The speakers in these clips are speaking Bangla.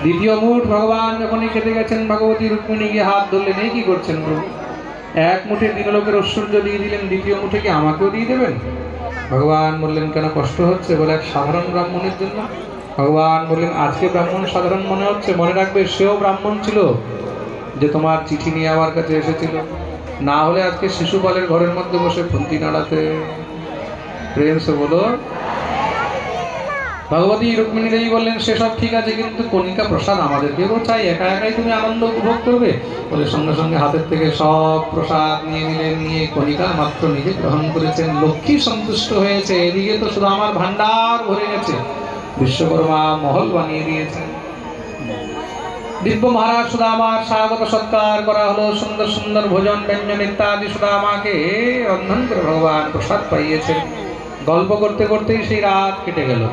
দ্বিতীয় মুঠ ভগবান যখনই খেতে গেছেন, ভগবতী রুক্মিণী গিয়ে হাত ধরলেন, এই কি করছেন প্রভু? এক মুঠে দিনলোকের ঐশ্বর্য দিয়ে দিলেন, দ্বিতীয় মুঠে কি আমাকেও দিয়ে দেবেন? ভগবান বললেন, কেন কষ্ট হচ্ছে? বলে, এক সাধারণ ব্রাহ্মণের জন্য। ভগবান বললেন, আজকে ব্রাহ্মণ সাধারণ মনে হচ্ছে, মনে রাখবে সেও ব্রাহ্মণ ছিল যে তোমার চিঠি নিয়ে আমার কাছে এসেছিল, না হলে আজকে শিশুপালের ঘরের মধ্যে বসে ফুন্তি নাড়াতে। প্রেম সে বলো। ভগবতী রুক্মিণী দেবী বললেন, সেসব ঠিক আছে, কিন্তু কণিকা প্রসাদ আমাদেরকেও চাই, একা একাই তুমি আনন্দ উপভোগ করবে? বলে সঙ্গে সঙ্গে হাতের থেকে সব প্রসাদ নিয়ে নিলেন, নিয়ে কণিকা মাত্র নিজে গ্রহণ করেছেন। লক্ষ্মী সন্তুষ্ট হয়েছে, এদিকে তো শুধু আমার ভান্ডার ভরে গেছে, বিশ্বকর্মা মহল বানিয়ে দিয়েছেন। দিব্য মহারাজ সুদামার স্বাগত সৎকার করা হলো, সুন্দর সুন্দর ভোজন ব্যঞ্জন ইত্যাদি সুদামাকে রন্ধন করে ভগবান প্রসাদ পাইয়েছেন। গল্প করতে করতেই সেই রাত কেটে গেল।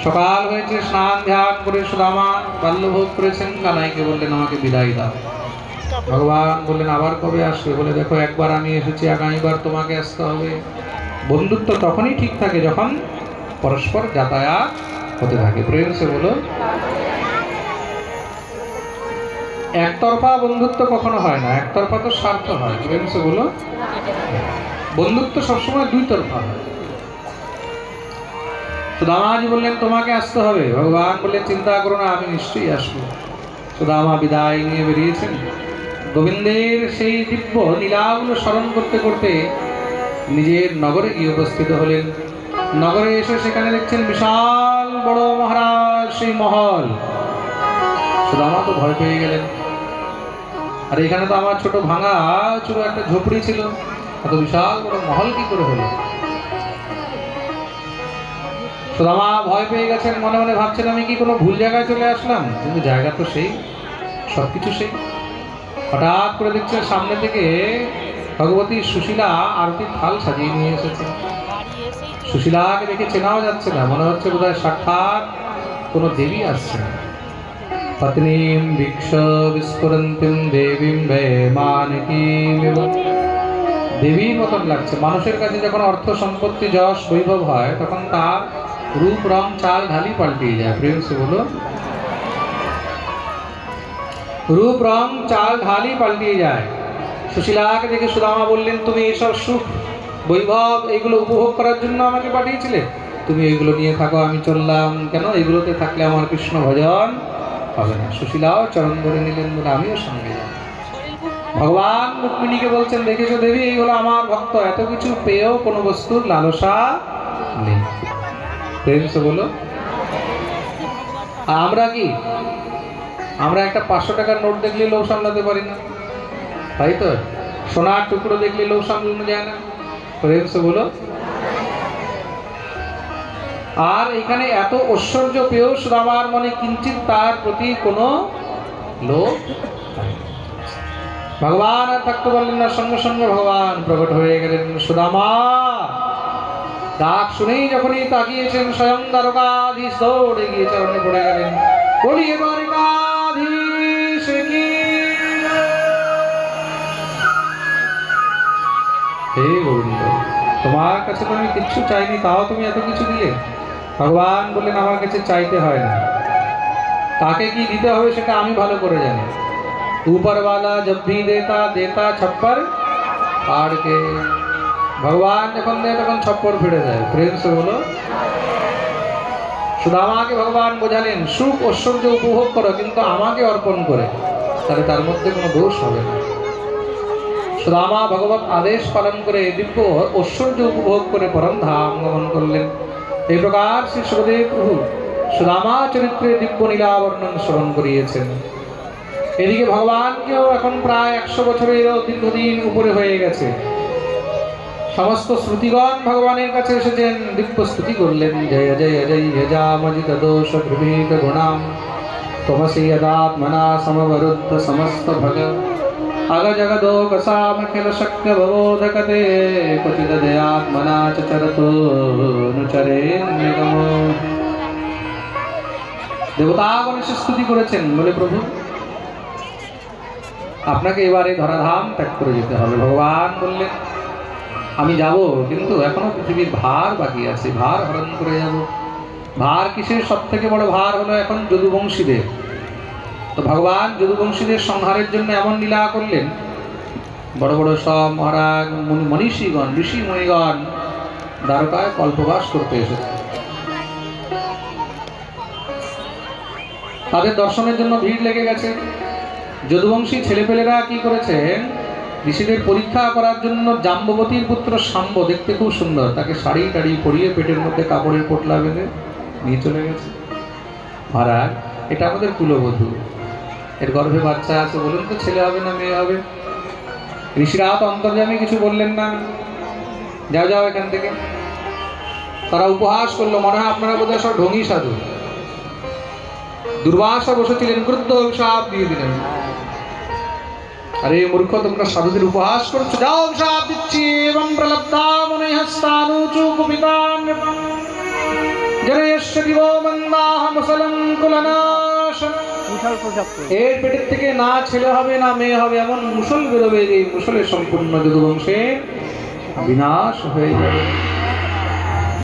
সকাল হয়েছে, স্নান ধ্যান করে সুদামা বাল্যভোগ করেছেন। কানাইকে বললেন, আমাকে বিদায় দাও। ভগবান বললেন, আবার কবে আসবে? বলে, দেখো, একবার আমি এসেছি, আগামীবার তোমাকে আসতে হবে। বন্ধুত্ব তখনই ঠিক থাকে যখন পরস্পর যাতায়াত হতে থাকে। প্রেম সে বলো। একতরফা বন্ধুত্ব কখনো হয় না, একতরফা তো স্বার্থ হয়। প্রেম সে বলো। বন্ধুত্ব সবসময় দুই তরফা হয়। সুদামাজি বললেন, তোমাকে আসতে হবে। ভগবান বললেন, চিন্তা করো না, আমি নিশ্চয়ই আসবো। সুদামা বিদায় নিয়ে বেরিয়েছেন। গোবিন্দের সেই দিব্য লীলাগুলো স্মরণ করতে করতে নিজের নগরে গিয়ে উপস্থিত হলেন। নগরে এসে সেখানে দেখছেন বিশাল বড় মহারাজ সেই মহল। সুদামা তো ভয় পেয়ে গেলেন, আর এখানে তো আমার ছোট ভাঙা ছোট একটা ঝুপড়ি ছিল, এত বিশাল বড় মহল কি করে হলো? সুদামা ভয় পেয়ে গেছেন, মনে মনে ভাবছেন, আমি কি কোনো ভুল জায়গায় চলে আসলাম? কিন্তু জায়গা তো সেই, সবকিছু সেই। হঠাৎ করে দেখছেন সামনে থেকে ভগবতী সুশীলা আরতির থাল সাজিয়ে নিয়ে এসেছে। সুশীলাকে দেখে চেনাও যাচ্ছে না, মনে হচ্ছে বোধহয় সাক্ষাৎ কোনো দেবী আসছে। পত্নীম বৃক্ষ বিস্ফুরন্তিম দেবীম মানকীমিব। দেবীর মতন লাগছে। মানুষের কাছে যখন অর্থ সম্পত্তি যশ বৈভব হয়, তখন তার রূপ রং চাল ঢালি পাল্টিয়ে যায়। প্রেম সে বলো। রূপ রং চাল ঢালি পাল্টিয়ে যায়। সুশীলাকে দেখে সুদামা বললেন, তুমি এসব সুখ বৈভব এগুলো উপভোগ করার জন্য আমাকে পাঠিয়েছিলে? তুমি এগুলো নিয়ে থাকো, আমি চললাম। কেন? এগুলোতে থাকলে আমার কৃষ্ণ ভজন হবে না। সুশীলাও চরণ ধরে নিলেন, বলে, আমিও সঙ্গে যাব। ভগবান রুক্মিণীকে বলছেন, দেখেছো দেবী, এই হলো আমার ভক্ত, এত কিছু পেয়েও কোনো বস্তুর লালসা নেই। প্রেম সে বলো। আমরা কি, আমরা একটা 500 টাকার নোট দেখলে লোভ সামলাতে পারি না, তাই তো? সোনার টুকরো দেখলে লোভ সামলানো যায় না। প্রেম সে বলো। আর এখানে এত ঐশ্বর্য পেয়েও সুদামার মনে কিঞ্চিত তার প্রতি কোনো লোভ। ভগবান আর থাকতে পারলেন না, সঙ্গে সঙ্গে ভগবান প্রকট হয়ে গেলেন। সুদামা ডাক শুনেই যখনই তাকিয়েছেন, স্বয়ং দ্বারকাধীশ দৌড়ে গিয়ে চরণে পড়ে গেলেন। বলিয়ে দ্বারকাধীশ কি। হে গোবিন্দ, তোমার কাছে তো আমি কিচ্ছু চাইনি, তাও তুমি এত কিছু দিলে। ভগবান বললেন, আমার কাছে চাইতে হয় না, তাকে কি দিতে হবে সেটা আমি ভালো করে জানি। ऊपर वाला जब भी देता देता छप्पर फाड़ के। भगवान যখন দেয় তখন ছপ্পর ফেড়ে দেয়। প্রেম সে বলো। সুদামাকে ভগবান বোঝালেন, সুখ ঐশ্বর্য উপভোগ করো, কিন্তু আমাকে অর্পণ করে, তাহলে তার মধ্যে কোনো দোষ হবে না। সুদামা ভগবত আদেশ পালন করে দিব্য ঐশ্বর্য উপভোগ করে পরম ধাম গমন করলেন। এই প্রকার শ্রী সুখদেব প্রভু সুদামা চরিত্রে দিব্য লীলা বর্ণন শ্রবণ করিয়েছেন। এদিকে ভগবানকেও এখন প্রায় 100 বছরেরও দীর্ঘদিন উপরে হয়ে গেছে। সমস্ত শ্রুতিগণ ভগবানের কাছে এসেছেন, দিব্য স্তুতি করলেন। জয় জয় জয় যজামজিত দোষ প্রভৃত গুণাম তমসি যদাত্মনা সমবরুদ্ধ সমস্ত ভগ अग जगदोकसामखिल शक्य भवोधकते क्वचिद दयात्मना च चरतो नुचरे निगमो। দেবতাগণ এসে স্তুতি করেছেন, বলে, প্রভু আপনাকে এবারে ধরাধাম ত্যাগ করে যেতে হবে। ভগবান বললেন, আমি যাব, কিন্তু এখনো পৃথিবীর ভার বাকি আছে, ভার হরণ করে যাব। ভার কিসের? সব থেকে বড় ভার হলো এখন যদুবংশীদের। তো ভগবান যদুবংশীদের সংহারের জন্য এমন লীলা করলেন, বড় বড় সব মহারাজ মনীষীগণ ঋষি মণিগণ দ্বারকায় কল্পবাস করতে এসেছে। তাদের দর্শনের জন্য ভিড় লেগে গেছে। যদুবংশী ছেলেপেলেরা কি করেছেন, ঋষিদের পরীক্ষা করার জন্য জাম্ববতীর পুত্র শাম্ব, দেখতে খুব সুন্দর, তাকে শাড়ি টাড়ি পরিয়ে পেটের মধ্যে কাপড়ের পোটলা বেঁধে নিয়ে চলে গেছে। মহারাজ, এটা আমাদের কুলবধূ, এর গর্ভে বাচ্চা আছে, বলুন তো ছেলে হবে না মেয়ে হবে? ঋষিরা তো অন্তর্যামী কিছু বললেন না, যাও যাও এখান থেকে। তারা উপহাস করলো, মনে হয় আপনারা বোধহয় সব ঢঙি সাধু। দুর্বাসা বসেছিলেন, ক্রুদ্ধ অভিশাপ দিয়ে দিলেন, আরে মূর্খ, তোমরা সাধুদের উপহাস করছো, যাও অভিশাপ দিচ্ছি। এবং প্রলব্ধা মনে হস্তানুচু কুপিতান জনয়স্য দিবো মন্দাহ মুসলং কুলনাশন। এর পেটের থেকে না ছেলে হবে না মেয়ে হবে, এমন মুসল বেরোবে, এই মুসলের সম্পূর্ণ যদুবংশের বিনাশ হয়ে যাবে।